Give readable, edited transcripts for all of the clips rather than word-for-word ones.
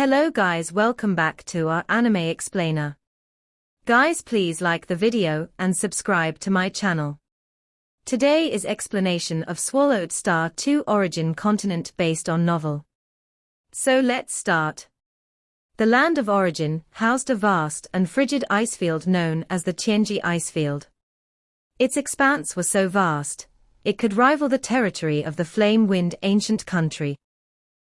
Hello guys, welcome back to our anime explainer. Guys, please like the video and subscribe to my channel. Today is explanation of Swallowed Star 2 origin continent based on novel. So let's start. The land of origin housed a vast and frigid icefield known as the Tenji icefield. Its expanse was so vast, it could rival the territory of the flame-wind ancient country.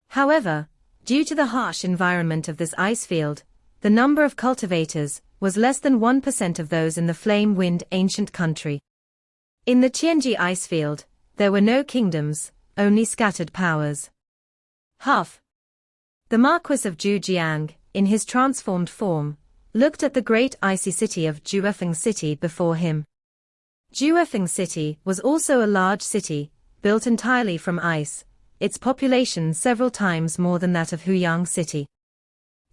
However, due to the harsh environment of this icefield, the number of cultivators was less than 1% of those in the flame-wind ancient country. In the Tenji icefield, there were no kingdoms, only scattered powers. The Marquis of Zhujiang, in his transformed form, looked at the great icy city of Juefeng City before him. Juefeng City was also a large city, built entirely from ice, its population several times more than that of Huyang City.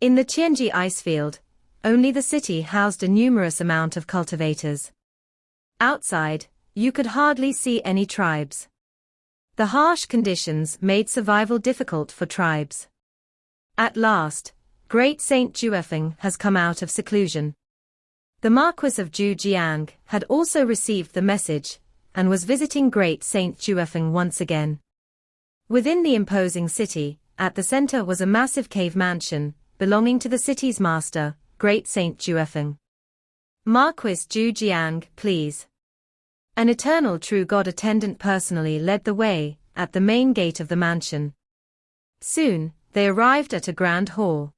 In the Tenji icefield, only the city housed a numerous amount of cultivators. Outside, you could hardly see any tribes. The harsh conditions made survival difficult for tribes. At last, Great Saint Juefeng has come out of seclusion. The Marquis of Zhujiang had also received the message, and was visiting Great Saint Juefeng once again. Within the imposing city, at the center was a massive cave mansion, belonging to the city's master, Great Saint Juefeng. Marquis Zhujiang, please. An eternal true god attendant personally led the way, at the main gate of the mansion. Soon, they arrived at a grand hall.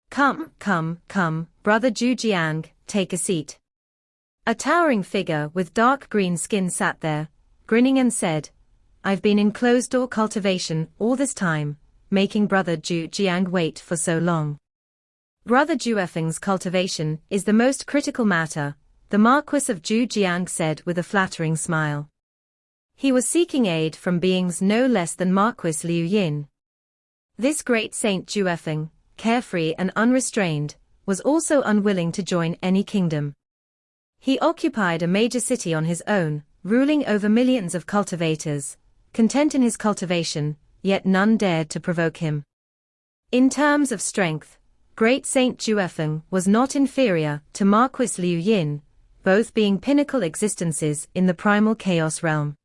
Come, brother Zhujiang, take a seat. A towering figure with dark green skin sat there, grinning and said, I've been in closed-door cultivation all this time, making brother Zhujiang wait for so long. Brother Juefeng's cultivation is the most critical matter, the Marquis of Zhujiang said with a flattering smile. He was seeking aid from beings no less than Marquis Liu Yin. This great Saint Juefeng, carefree and unrestrained, was also unwilling to join any kingdom. He occupied a major city on his own, ruling over millions of cultivators, content in his cultivation, yet none dared to provoke him. In terms of strength, Great Saint Juefeng was not inferior to Marquis Liu Yin, both being pinnacle existences in the primal chaos realm.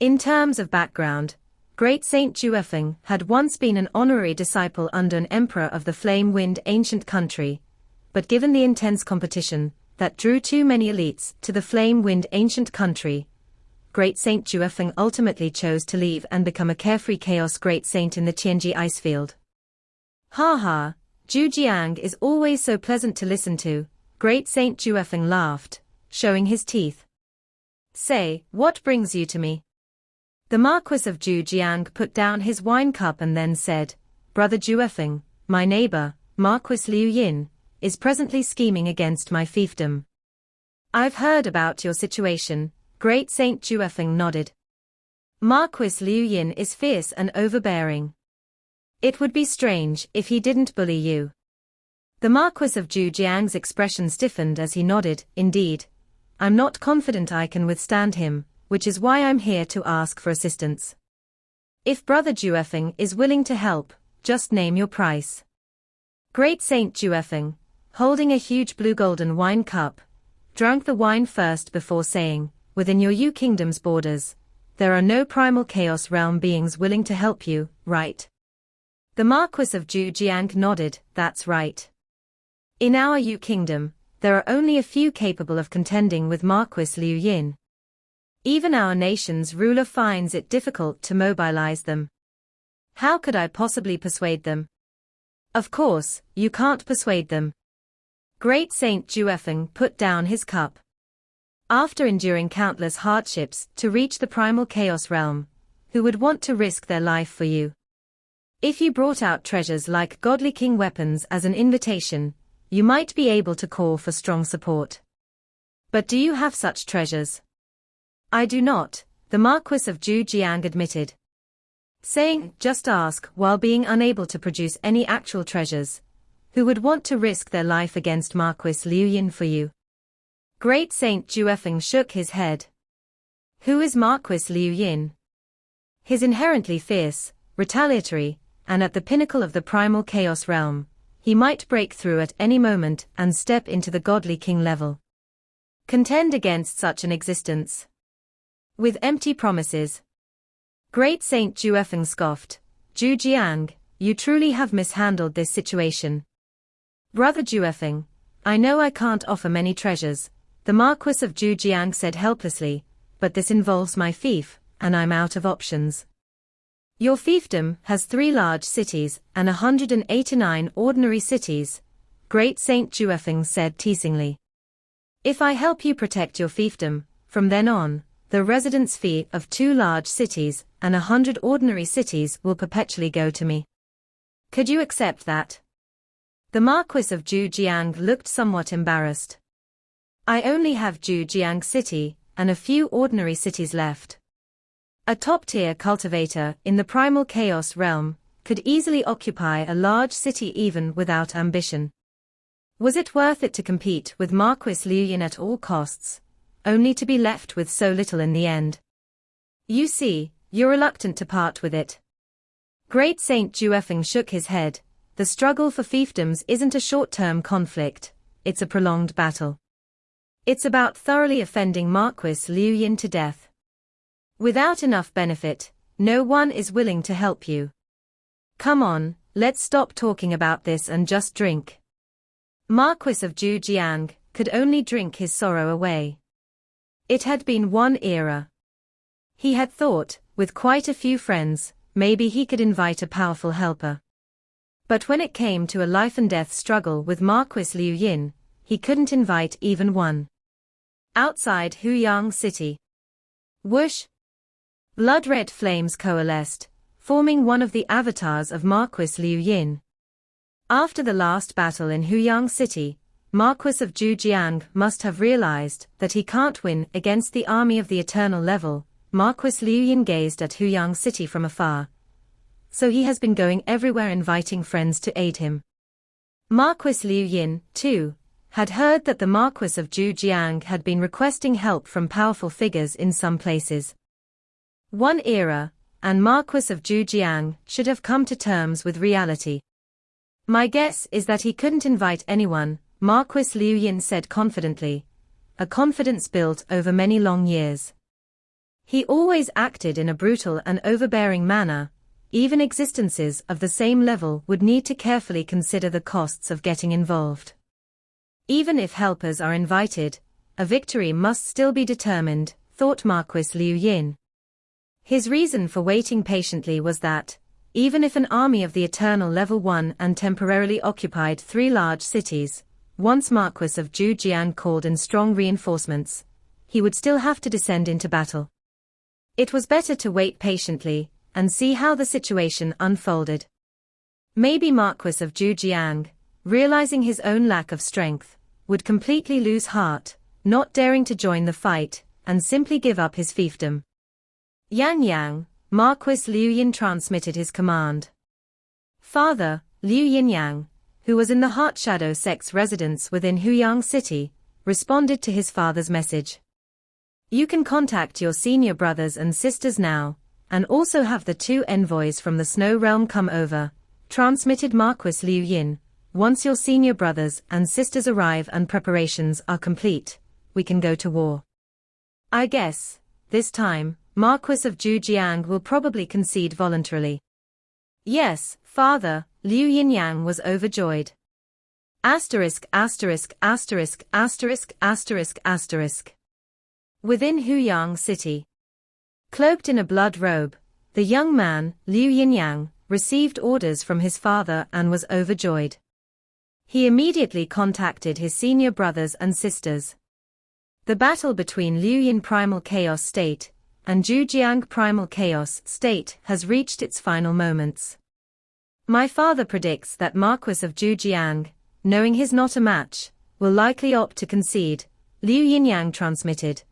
In terms of background, Great Saint Juefeng had once been an honorary disciple under an emperor of the flame-wind ancient country, but given the intense competition that drew too many elites to the flame-wind ancient country, Great Saint Juefeng ultimately chose to leave and become a carefree chaos great saint in the Tenji icefield. Zhujiang is always so pleasant to listen to, Great Saint Juefeng laughed, showing his teeth. Say, what brings you to me? The Marquis of Zhujiang put down his wine cup and then said, Brother Juefeng, my neighbor, Marquis Liu Yin, is presently scheming against my fiefdom. I've heard about your situation, Great Saint Juefeng nodded. Marquis Liu Yin is fierce and overbearing. It would be strange if he didn't bully you. The Marquis of Zhujiang's expression stiffened as he nodded, indeed. I'm not confident I can withstand him, which is why I'm here to ask for assistance. If Brother Juefeng is willing to help, just name your price. Great Saint Juefeng, holding a huge blue-golden wine cup, drank the wine first before saying, within your Yu Kingdom's borders, there are no primal chaos realm beings willing to help you, right? The Marquis of Zhujiang nodded, that's right. In our Yu Kingdom, there are only a few capable of contending with Marquis Liu Yin. Even our nation's ruler finds it difficult to mobilize them. How could I possibly persuade them? Of course, you can't persuade them. Great Saint Juefeng put down his cup. After enduring countless hardships to reach the primal chaos realm, who would want to risk their life for you? If you brought out treasures like godly king weapons as an invitation, you might be able to call for strong support. But do you have such treasures? I do not, the Marquis of Zhujiang admitted. Saying, just ask, while being unable to produce any actual treasures. Who would want to risk their life against Marquis Liu Yin for you? Great Saint Juefeng shook his head. Who is Marquis Liu Yin? His inherently fierce, retaliatory, and at the pinnacle of the primal chaos realm. He might break through at any moment and step into the godly king level. Contend against such an existence with empty promises. Great Saint Juefeng scoffed. Zhu Jiang, you truly have mishandled this situation. Brother Juefeng, I know I can't offer many treasures, the Marquis of Zhu Jiang said helplessly, but this involves my fief, and I'm out of options. Your fiefdom has 3 large cities and 189 ordinary cities, Great Saint Juefeng said teasingly. If I help you protect your fiefdom, from then on, the residence fee of 2 large cities and 100 ordinary cities will perpetually go to me. Could you accept that? The Marquis of Zhu Jiang looked somewhat embarrassed. I only have Zhu Jiang City and a few ordinary cities left. A top-tier cultivator in the primal chaos realm could easily occupy a large city even without ambition. Was it worth it to compete with Marquis Liu Yin at all costs, only to be left with so little in the end? You see, you're reluctant to part with it. Great Saint Juefeng shook his head. The struggle for fiefdoms isn't a short-term conflict, it's a prolonged battle. It's about thoroughly offending Marquis Liu Yin to death. Without enough benefit, no one is willing to help you. Come on, let's stop talking about this and just drink. Marquis of Zhu Jiang could only drink his sorrow away. It had been one era. He had thought, with quite a few friends, maybe he could invite a powerful helper. But when it came to a life-and-death struggle with Marquis Liu Yin, he couldn't invite even one. Outside Huyang City. Whoosh! Blood-red flames coalesced, forming one of the avatars of Marquis Liu Yin. After the last battle in Huyang City, Marquis of Zhu Jiang must have realized that he can't win against the army of the eternal level. Marquis Liu Yin gazed at Huyang City from afar. So he has been going everywhere inviting friends to aid him. Marquis Liu Yin, too, had heard that the Marquis of Zhu Jiang had been requesting help from powerful figures in some places. One era, and Marquis of Zhu Jiang should have come to terms with reality. My guess is that he couldn't invite anyone, Marquis Liu Yin said confidently, a confidence built over many long years. He always acted in a brutal and overbearing manner. Even existences of the same level would need to carefully consider the costs of getting involved. Even if helpers are invited, a victory must still be determined, thought Marquis Liu Yin. His reason for waiting patiently was that, even if an army of the Eternal Level 1 and temporarily occupied 3 large cities, once Marquis of Zhu Jiang called in strong reinforcements, he would still have to descend into battle. It was better to wait patiently, and see how the situation unfolded. Maybe Marquis of Zhu Jiang, realizing his own lack of strength, would completely lose heart, not daring to join the fight, and simply give up his fiefdom. Yang, Marquis Liu Yin transmitted his command. Father, Liu Yinyang, who was in the Heart Shadow Sect's residence within Huyang City, responded to his father's message. You can contact your senior brothers and sisters now, and also have the 2 envoys from the Snow Realm come over, transmitted Marquis Liu Yin. Once your senior brothers and sisters arrive and preparations are complete, we can go to war. I guess, this time, Marquis of Zhu Jiang will probably concede voluntarily. Yes, father, Liu Yinyang was overjoyed. Within Huyang City. Cloaked in a blood robe, the young man, Liu Yinyang, received orders from his father and was overjoyed. He immediately contacted his senior brothers and sisters. The battle between Liu Yin Primal Chaos State and Zhu Jiang Primal Chaos State has reached its final moments. My father predicts that Marquis of Zhu Jiang, knowing he's not a match, will likely opt to concede, Liu Yinyang transmitted.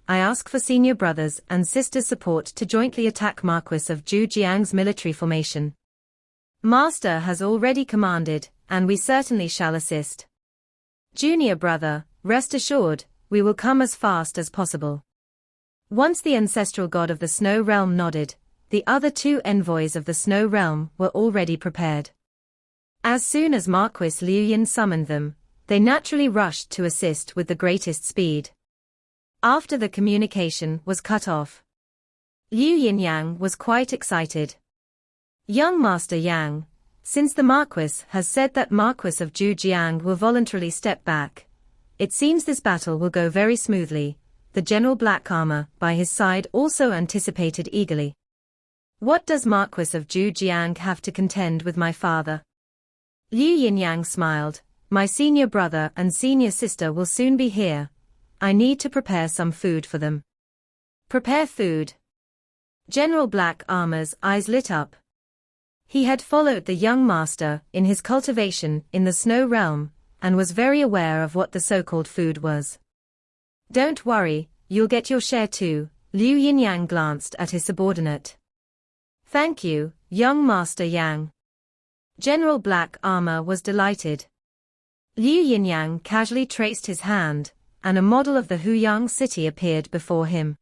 I ask for senior brothers and sisters' support to jointly attack Marquis of Zhu Jiang's military formation. Master has already commanded, and we certainly shall assist. Junior brother, rest assured, we will come as fast as possible. Once the ancestral god of the Snow Realm nodded, the other two envoys of the Snow Realm were already prepared. As soon as Marquis Liu Yin summoned them, they naturally rushed to assist with the greatest speed. After the communication was cut off, Liu Yin was quite excited. Young Master Yang, since the Marquis has said that Marquis of Zhujiang will voluntarily step back, it seems this battle will go very smoothly. The General Black Armor by his side also anticipated eagerly. What does Marquis of Zhujiang have to contend with my father? Liu Yinyang smiled. My senior brother and senior sister will soon be here. I need to prepare some food for them. Prepare food. General Black Armor's eyes lit up. He had followed the young master in his cultivation in the Snow Realm, and was very aware of what the so-called food was. Don't worry, you'll get your share too. Liu Yinyang glanced at his subordinate. Thank you, young Master Yang. General Black Armor was delighted. Liu Yinyang casually traced his hand, and a model of the Huyang city appeared before him.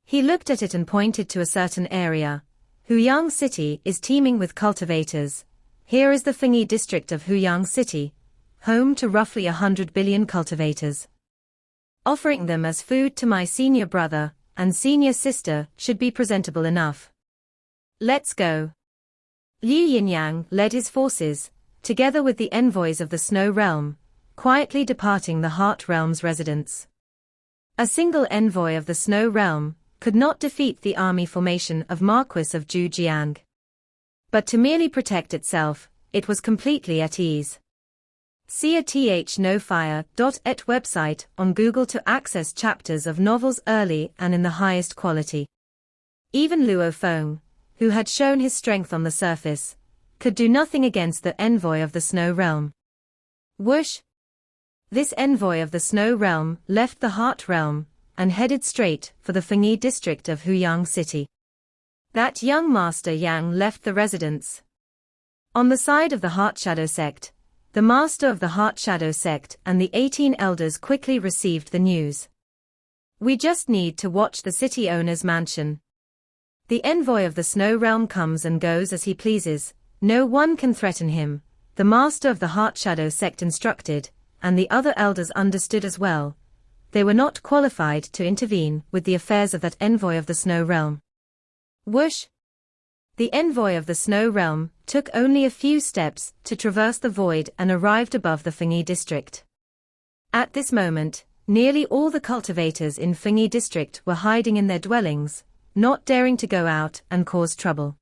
He looked at it and pointed to a certain area. Huyang city is teeming with cultivators. Here is the Fengyi district of Huyang city, home to roughly 100 billion cultivators. Offering them as food to my senior brother and senior sister should be presentable enough. Let's go. Liu Yinyang led his forces, together with the envoys of the Snow Realm, quietly departing the Heart Realm's residence. A single envoy of the Snow Realm could not defeat the army formation of Marquis of Zhujiang. But to merely protect itself, it was completely at ease. See a thnofire.et website on Google to access chapters of novels early and in the highest quality. Even Luo Fong, who had shown his strength on the surface, could do nothing against the envoy of the Snow Realm. Whoosh! This envoy of the Snow Realm left the Heart Realm and headed straight for the Fengyi district of Huyang city. That young Master Yang left the residence. On the side of the Heart Shadow sect, the master of the Heart Shadow sect and the 18 elders quickly received the news. We just need to watch the city owner's mansion. The envoy of the Snow Realm comes and goes as he pleases, no one can threaten him, the master of the Heart Shadow sect instructed, and the other elders understood as well. They were not qualified to intervene with the affairs of that envoy of the Snow Realm. Whoosh! The envoy of the Snow Realm took only a few steps to traverse the void and arrived above the Fengyi district. At this moment, nearly all the cultivators in Fengyi district were hiding in their dwellings, not daring to go out and cause trouble.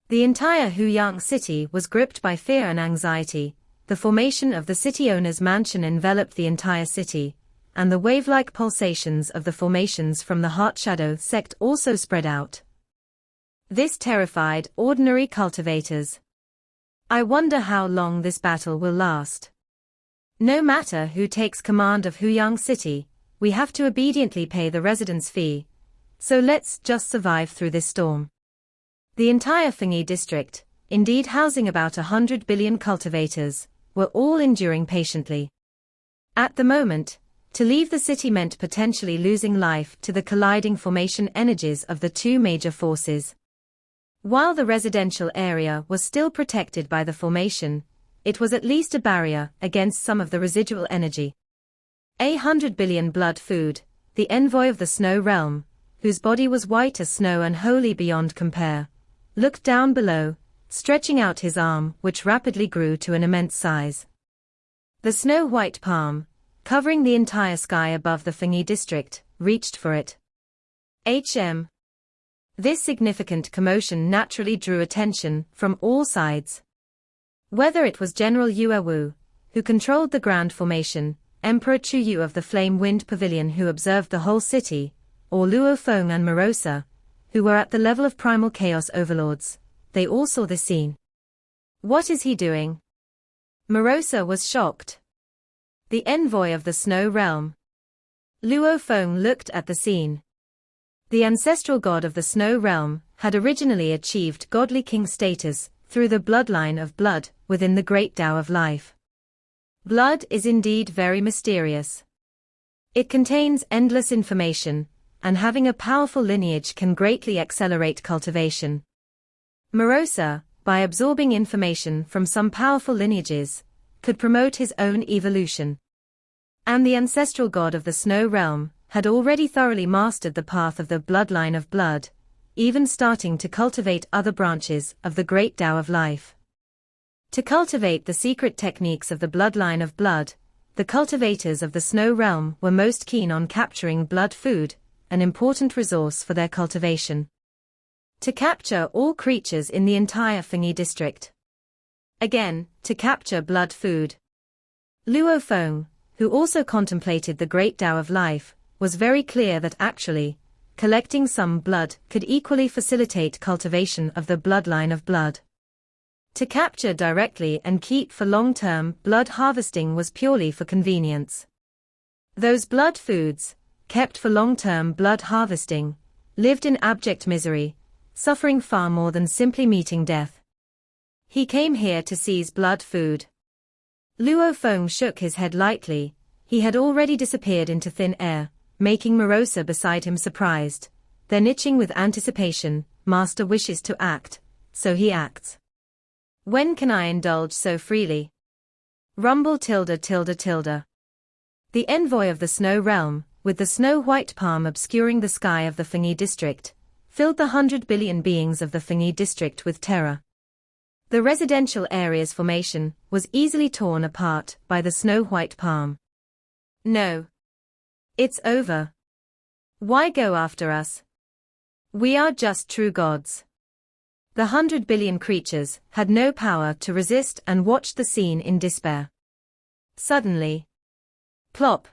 The entire Huyang city was gripped by fear and anxiety. The formation of the city owner's mansion enveloped the entire city, and the wave-like pulsations of the formations from the Heart Shadow sect also spread out. This terrified ordinary cultivators. I wonder how long this battle will last. No matter who takes command of Huyang city, we have to obediently pay the residence fee, so let's just survive through this storm. The entire Fengyi district, indeed housing about 100 billion cultivators, were all enduring patiently. At the moment, to leave the city meant potentially losing life to the colliding formation energies of the two major forces. While the residential area was still protected by the formation, it was at least a barrier against some of the residual energy. 100 billion blood food, the envoy of the Snow Realm, whose body was white as snow and wholly beyond compare, looked down below, stretching out his arm which rapidly grew to an immense size. The snow-white palm, covering the entire sky above the Fengyi district, reached for it. This significant commotion naturally drew attention from all sides. Whether it was General Yue Wu, who controlled the Grand Formation, Emperor Chu Yu of the Flame Wind Pavilion who observed the whole city, or Luo Fong and Morosa, who were at the level of primal chaos overlords, they all saw the scene. What is he doing? Morosa was shocked. The envoy of the Snow Realm. Luo Fong looked at the scene. The ancestral god of the Snow Realm had originally achieved godly king status through the bloodline of blood within the great Tao of life. Blood is indeed very mysterious. It contains endless information, and having a powerful lineage can greatly accelerate cultivation. Morosa, by absorbing information from some powerful lineages, could promote his own evolution. And the ancestral god of the snow realm had already thoroughly mastered the path of the bloodline of blood, even starting to cultivate other branches of the great Tao of life. To cultivate the secret techniques of the bloodline of blood, the cultivators of the snow realm were most keen on capturing blood food, an important resource for their cultivation. To capture all creatures in the entire Fengyi district. Again, to capture blood food. Luo Fong, who also contemplated the great Tao of life, was very clear that actually, collecting some blood could equally facilitate cultivation of the bloodline of blood. To capture directly and keep for long-term blood harvesting was purely for convenience. Those blood foods, kept for long-term blood harvesting, lived in abject misery, suffering far more than simply meeting death. He came here to seize blood food. Luo Fong shook his head lightly. He had already disappeared into thin air, making Morosa beside him surprised. Then itching with anticipation, master wishes to act, so he acts. When can I indulge so freely? Rumble tilde tilde tilde. The envoy of the snow realm, with the snow-white palm obscuring the sky of the Fengyi district, filled the 100 billion beings of the Fengyi district with terror. The residential area's formation was easily torn apart by the snow-white palm. No. It's over. Why go after us? We are just true gods. The 100 billion creatures had no power to resist and watched the scene in despair. Suddenly, plop!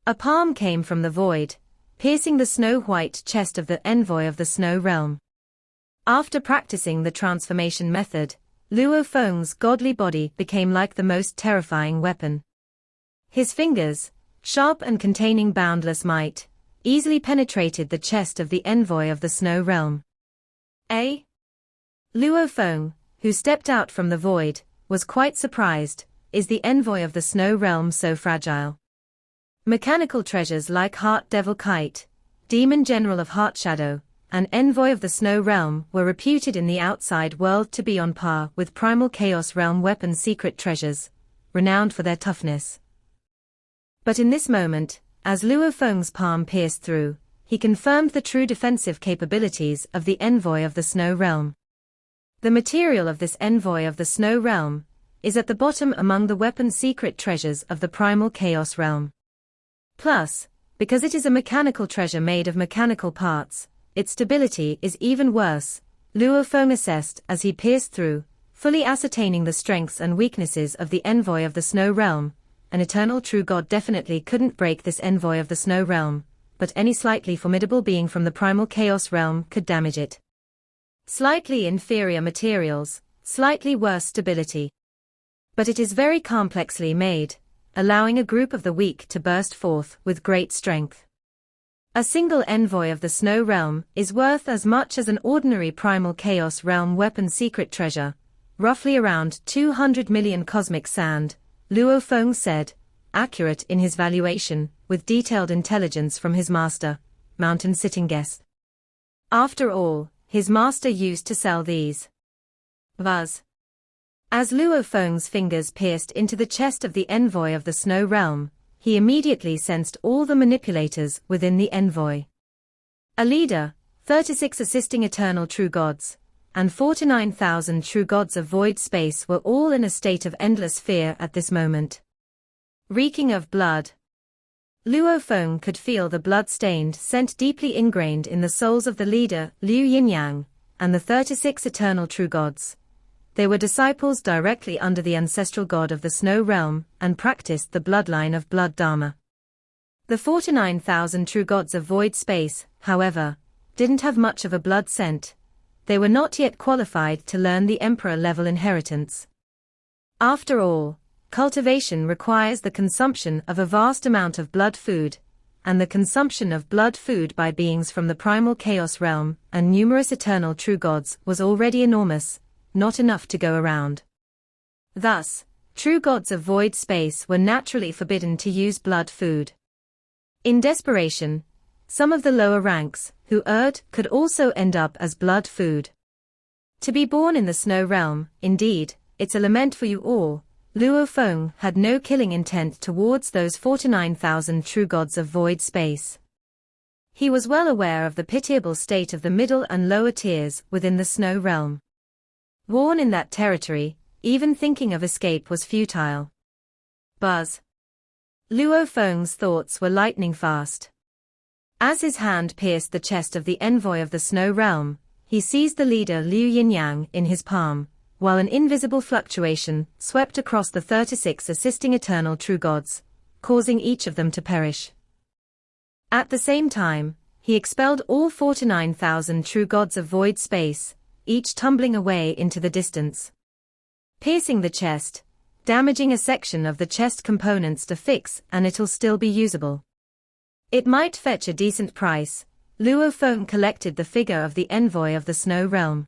A palm came from the void, piercing the snow-white chest of the envoy of the snow realm. After practicing the transformation method, Luo Feng's godly body became like the most terrifying weapon. His fingers, sharp and containing boundless might, easily penetrated the chest of the envoy of the snow realm. Luo Fong, who stepped out from the void, was quite surprised. Is the envoy of the snow realm so fragile? Mechanical treasures like Heart Devil Kite, Demon General of Heart Shadow, and Envoy of the Snow Realm were reputed in the outside world to be on par with Primal Chaos Realm weapon secret treasures, renowned for their toughness. But in this moment, as Luo Feng's palm pierced through, he confirmed the true defensive capabilities of the Envoy of the Snow Realm. The material of this Envoy of the Snow Realm is at the bottom among the weapon secret treasures of the Primal Chaos Realm. Plus, because it is a mechanical treasure made of mechanical parts, its stability is even worse, Luo Fong assessed as he pierced through, fully ascertaining the strengths and weaknesses of the Envoy of the Snow Realm. An eternal true god definitely couldn't break this Envoy of the Snow Realm, but any slightly formidable being from the Primal Chaos Realm could damage it. Slightly inferior materials, slightly worse stability. But it is very complexly made, allowing a group of the weak to burst forth with great strength. A single Envoy of the Snow Realm is worth as much as an ordinary Primal Chaos Realm weapon secret treasure, roughly around 200 million cosmic sand, Luo Fong said, accurate in his valuation, with detailed intelligence from his master, Mountain Sitting Guest. After all, his master used to sell these. Buzz. As Luo Feng's fingers pierced into the chest of the Envoy of the Snow Realm, he immediately sensed all the manipulators within the Envoy. A leader, 36 assisting eternal true gods, and 49,000 true gods of void space were all in a state of endless fear at this moment. Reeking of blood. Luo Fong could feel the blood-stained scent deeply ingrained in the souls of the leader, Liu Yinyang, and the 36 eternal true gods. They were disciples directly under the ancestral god of the snow realm and practiced the bloodline of blood dharma. The 49,000 true gods of void space, however, didn't have much of a blood scent. They were not yet qualified to learn the emperor-level inheritance. After all, cultivation requires the consumption of a vast amount of blood food, and the consumption of blood food by beings from the primal chaos realm and numerous eternal true gods was already enormous, not enough to go around. Thus, true gods of void space were naturally forbidden to use blood food. In desperation, Some of the lower ranks, who erred, could also end up as blood food. To be born in the snow realm, indeed, it's a lament for you all. Luo Fong had no killing intent towards those 49,000 true gods of void space. He was well aware of the pitiable state of the middle and lower tiers within the snow realm. Born in that territory, even thinking of escape was futile. Buzz. Luo Fong's thoughts were lightning fast. As his hand pierced the chest of the envoy of the snow realm, he seized the leader Liu Yinyang in his palm, while an invisible fluctuation swept across the 36 assisting eternal true gods, causing each of them to perish. At the same time, he expelled all 49,000 true gods of void space, each tumbling away into the distance. Piercing the chest, damaging a section of the chest components to fix, and it'll still be usable. It might fetch a decent price. Luo Fong collected the figure of the envoy of the snow realm.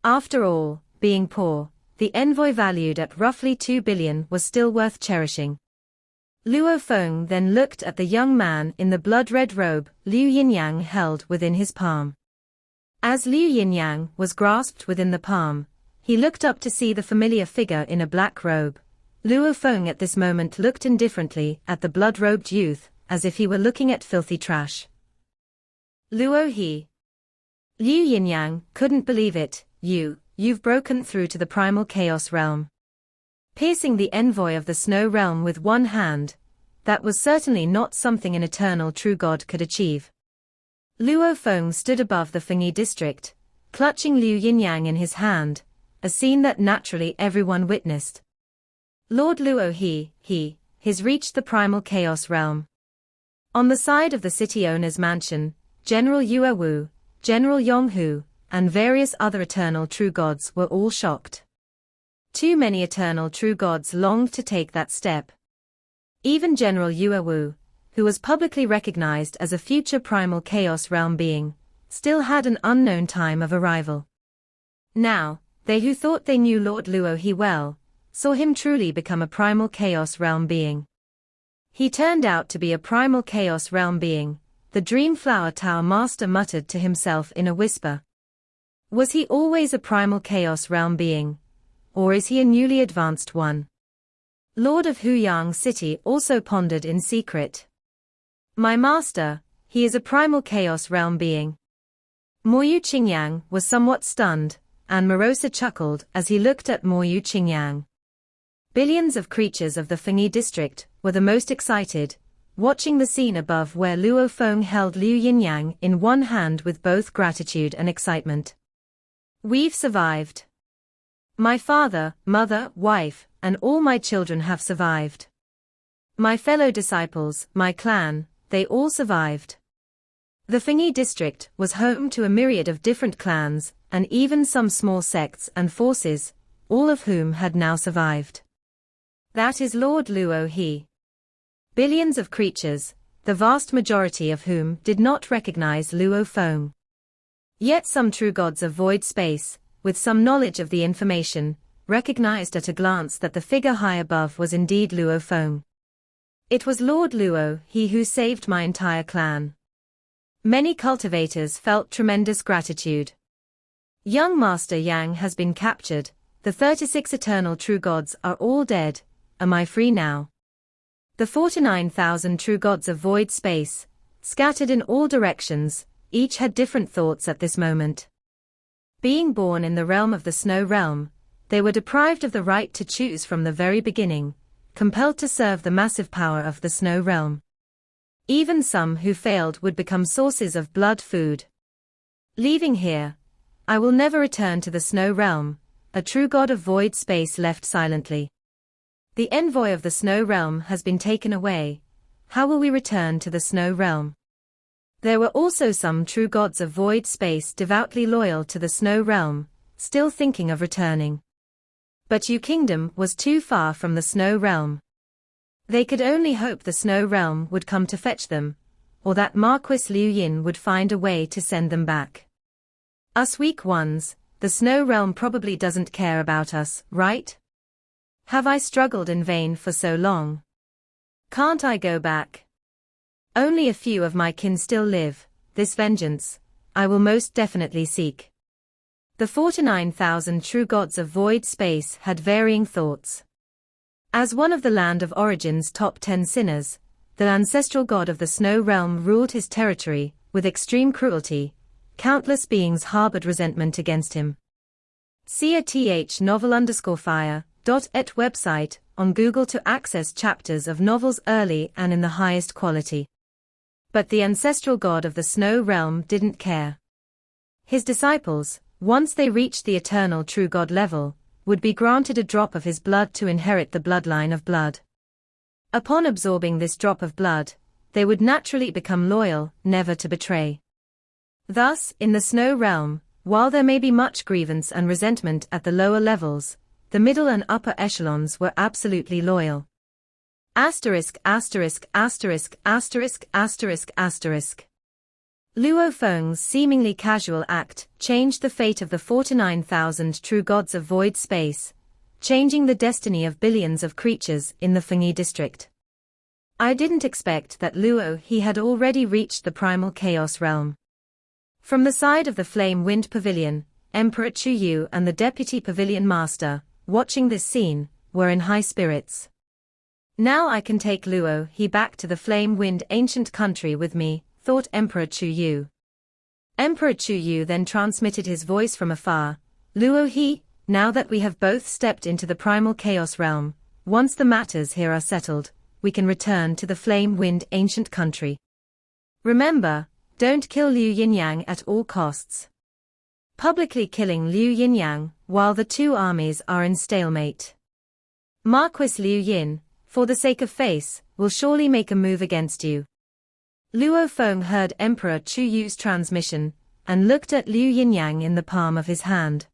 After all, being poor, the envoy valued at roughly 2 billion was still worth cherishing. Luo Fong then looked at the young man in the blood-red robe Liu Yinyang held within his palm. As Liu Yinyang was grasped within the palm, he looked up to see the familiar figure in a black robe. Luo Fong at this moment looked indifferently at the blood-robed youth, as if he were looking at filthy trash. Luo he. Liu Yinyang couldn't believe it. You've broken through to the primal chaos realm. Piercing the envoy of the snow realm with one hand, that was certainly not something an eternal true god could achieve. Luo Fong stood above the Fengyi district, clutching Liu Yinyang in his hand, a scene that naturally everyone witnessed. Lord Luo has reached the primal chaos realm. On the side of the city owner's mansion, General Yue Wu, General Yonghu, and various other eternal true gods were all shocked. Too many eternal true gods longed to take that step. Even General Yue Wu, who was publicly recognized as a future primal chaos realm being, still had an unknown time of arrival. Now, they who thought they knew Lord Luo he well, saw him truly become a primal chaos realm being. He turned out to be a primal chaos realm being, the Dream Flower Tower master muttered to himself in a whisper. Was he always a primal chaos realm being? Or is he a newly advanced one? Lord of Huyang City also pondered in secret. My master, he is a primal chaos realm being. Moyu Qingyang was somewhat stunned, and Morosa chuckled as he looked at Moyu Qingyang. Billions of creatures of the Fengyi district were the most excited, watching the scene above where Luo Fong held Liu Yinyang in one hand with both gratitude and excitement. We've survived. My father, mother, wife, and all my children have survived. My fellow disciples, my clan, they all survived. The Fengyi district was home to a myriad of different clans, and even some small sects and forces, all of whom had now survived. That is Lord Luo he. Billions of creatures, the vast majority of whom did not recognize Luo Fong. Yet some true gods of void space, with some knowledge of the information, recognized at a glance that the figure high above was indeed Luo Fong. It was Lord Luo he who saved my entire clan. Many cultivators felt tremendous gratitude. Young Master Yang has been captured, the 36 eternal true gods are all dead. Am I free now? The 49,000 true gods of void space, scattered in all directions, each had different thoughts at this moment. Being born in the realm of the snow realm, they were deprived of the right to choose from the very beginning, compelled to serve the massive power of the snow realm. Even some who failed would become sources of blood food. Leaving here, I will never return to the snow realm, a true god of void space left silently. The envoy of the snow realm has been taken away. How will we return to the snow realm? There were also some true gods of void space devoutly loyal to the snow realm, still thinking of returning. But Yu Kingdom was too far from the snow realm. They could only hope the snow realm would come to fetch them, or that Marquis Liu Yin would find a way to send them back. Us weak ones, the snow realm probably doesn't care about us, right? Have I struggled in vain for so long? Can't I go back? Only a few of my kin still live. This vengeance I will most definitely seek. The 49,000 true gods of void space had varying thoughts. As one of the Land of Origin's top 10 sinners, the ancestral god of the Snow Realm ruled his territory with extreme cruelty. Countless beings harbored resentment against him. See a th_novel_fire.et website on Google to access chapters of novels early and in the highest quality. But the ancestral god of the Snow Realm didn't care. His disciples, once they reached the eternal true god level, would be granted a drop of his blood to inherit the bloodline of blood. Upon absorbing this drop of blood, they would naturally become loyal, never to betray. Thus, in the Snow Realm, while there may be much grievance and resentment at the lower levels, the middle and upper echelons were absolutely loyal. Asterisk. Luo Feng's seemingly casual act changed the fate of the 49,000 true gods of void space, changing the destiny of billions of creatures in the Fengyi district. I didn't expect that Luo he had already reached the primal chaos realm. From the side of the Flame Wind Pavilion, Emperor Chu Yu and the Deputy Pavilion Master, watching this scene, were in high spirits. Now I can take Luo he back to the Flame Wind ancient country with me, thought Emperor Chu Yu. Emperor Chu Yu then transmitted his voice from afar. Luo he, now that we have both stepped into the primal chaos realm, once the matters here are settled, we can return to the Flame Wind ancient country. Remember, don't kill Liu Yinyang at all costs. Publicly killing Liu Yinyang while the two armies are in stalemate. Marquis Liu Yin, for the sake of face, will surely make a move against you. Luo Fong heard Emperor Chu Yu's transmission, and looked at Liu Yinyang in the palm of his hand.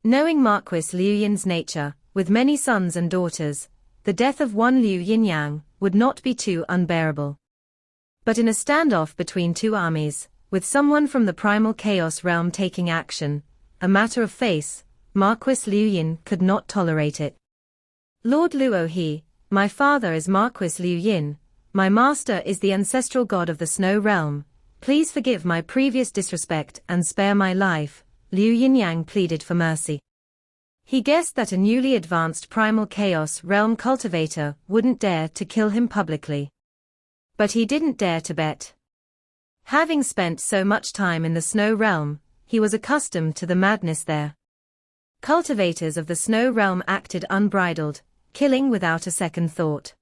Knowing Marquis Liu Yin's nature, with many sons and daughters, the death of one Liu Yinyang would not be too unbearable. But in a standoff between two armies, with someone from the primal chaos realm taking action, a matter of face, Marquis Liu Yin could not tolerate it. Lord Luo he, my father is Marquis Liu Yin. My master is the ancestral god of the Snow Realm. Please forgive my previous disrespect and spare my life, Liu Yinyang pleaded for mercy. He guessed that a newly advanced primal chaos realm cultivator wouldn't dare to kill him publicly. But he didn't dare to bet. Having spent so much time in the Snow Realm, he was accustomed to the madness there. Cultivators of the Snow Realm acted unbridled, killing without a second thought.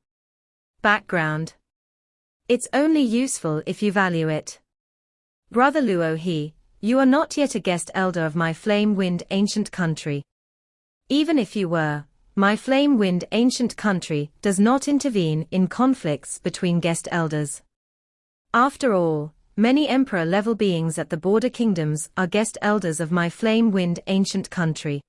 Background. It's only useful if you value it. Brother Luo he, you are not yet a guest elder of my Flame Wind ancient country. Even if you were, my Flame Wind ancient country does not intervene in conflicts between guest elders. After all, many emperor-level beings at the border kingdoms are guest elders of my Flame Wind ancient country.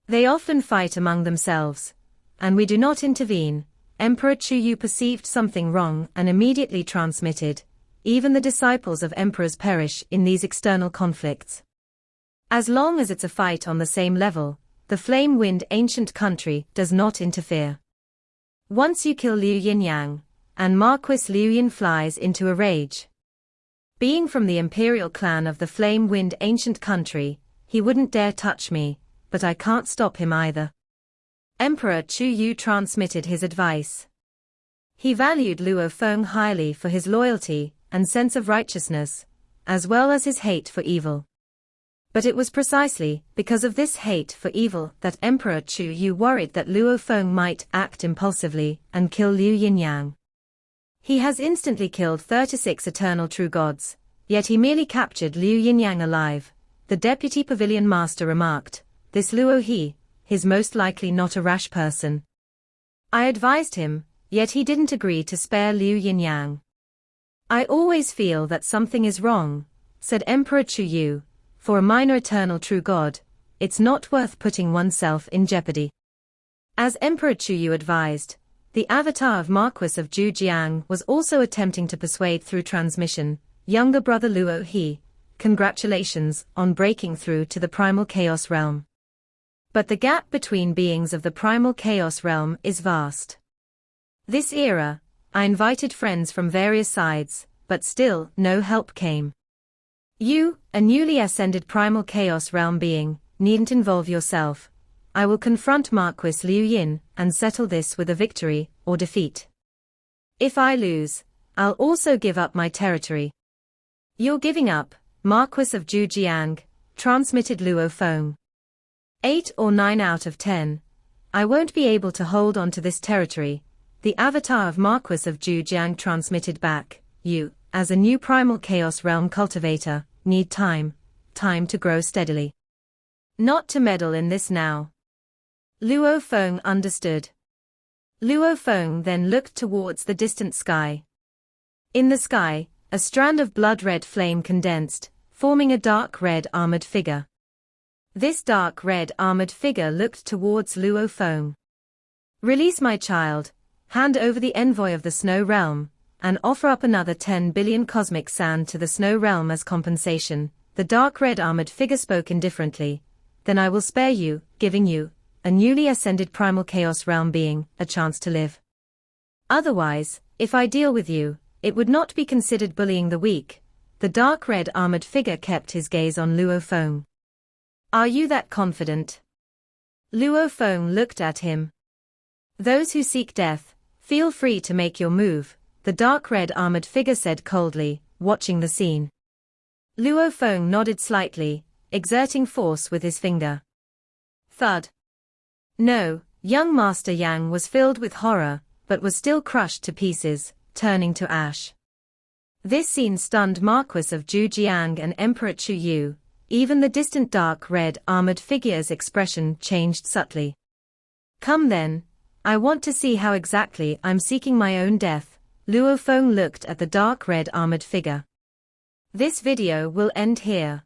They often fight among themselves, and we do not intervene. Emperor Chu Yu perceived something wrong and immediately transmitted, even the disciples of emperors perish in these external conflicts. As long as it's a fight on the same level, the Flame Wind ancient country does not interfere. Once you kill Liu Yinyang, and Marquis Liu Yin flies into a rage. Being from the imperial clan of the Flame Wind ancient country, he wouldn't dare touch me, but I can't stop him either. Emperor Chu Yu transmitted his advice. He valued Luo Fong highly for his loyalty and sense of righteousness, as well as his hate for evil. But it was precisely because of this hate for evil that Emperor Chu Yu worried that Luo Fong might act impulsively and kill Liu Yinyang. He has instantly killed 36 eternal true gods, yet he merely captured Liu Yinyang alive, the Deputy Pavilion Master remarked. This Luo he, he's most likely not a rash person. I advised him, yet he didn't agree to spare Liu Yinyang. I always feel that something is wrong, said Emperor Chu Yu. For a minor eternal true god, it's not worth putting oneself in jeopardy. As Emperor Chu Yu advised, the avatar of Marquis of Zhujiang was also attempting to persuade through transmission. Younger brother Luo he, congratulations on breaking through to the primal chaos realm. But the gap between beings of the primal chaos realm is vast. This era, I invited friends from various sides, but still, no help came. You, a newly ascended primal chaos realm being, needn't involve yourself. I will confront Marquis Liu Yin and settle this with a victory or defeat. If I lose, I'll also give up my territory. You're giving up, Marquis of Zhujiang, transmitted Luo Fong. 8 or 9 out of 10. I won't be able to hold on to this territory, the avatar of Marquis of Zhujiang transmitted back. You, as a new primal chaos realm cultivator, need time to grow steadily. Not to meddle in this now. Luo Fong understood. Luo Fong then looked towards the distant sky. In the sky, a strand of blood-red flame condensed, forming a dark red armored figure. This dark red armored figure looked towards Luo Fong. Release my child, hand over the envoy of the Snow Realm, and offer up another 10 billion cosmic sand to the Snow Realm as compensation, the dark red armored figure spoke indifferently. Then I will spare you, giving you, a newly ascended primal chaos realm being, a chance to live. Otherwise, if I deal with you, it would not be considered bullying the weak. The dark red armored figure kept his gaze on Luo Fong. Are you that confident? Luo Fong looked at him. Those who seek death, feel free to make your move, the dark red armored figure said coldly, watching the scene. Luo Fong nodded slightly, exerting force with his finger. Thud. No, young Master Yang was filled with horror, but was still crushed to pieces, turning to ash. This scene stunned Marquis of Zhujiang and Emperor Chu Yu. Even the distant dark red armored figure's expression changed subtly. Come then, I want to see how exactly I'm seeking my own death. Luo Fong looked at the dark red armored figure. This video will end here.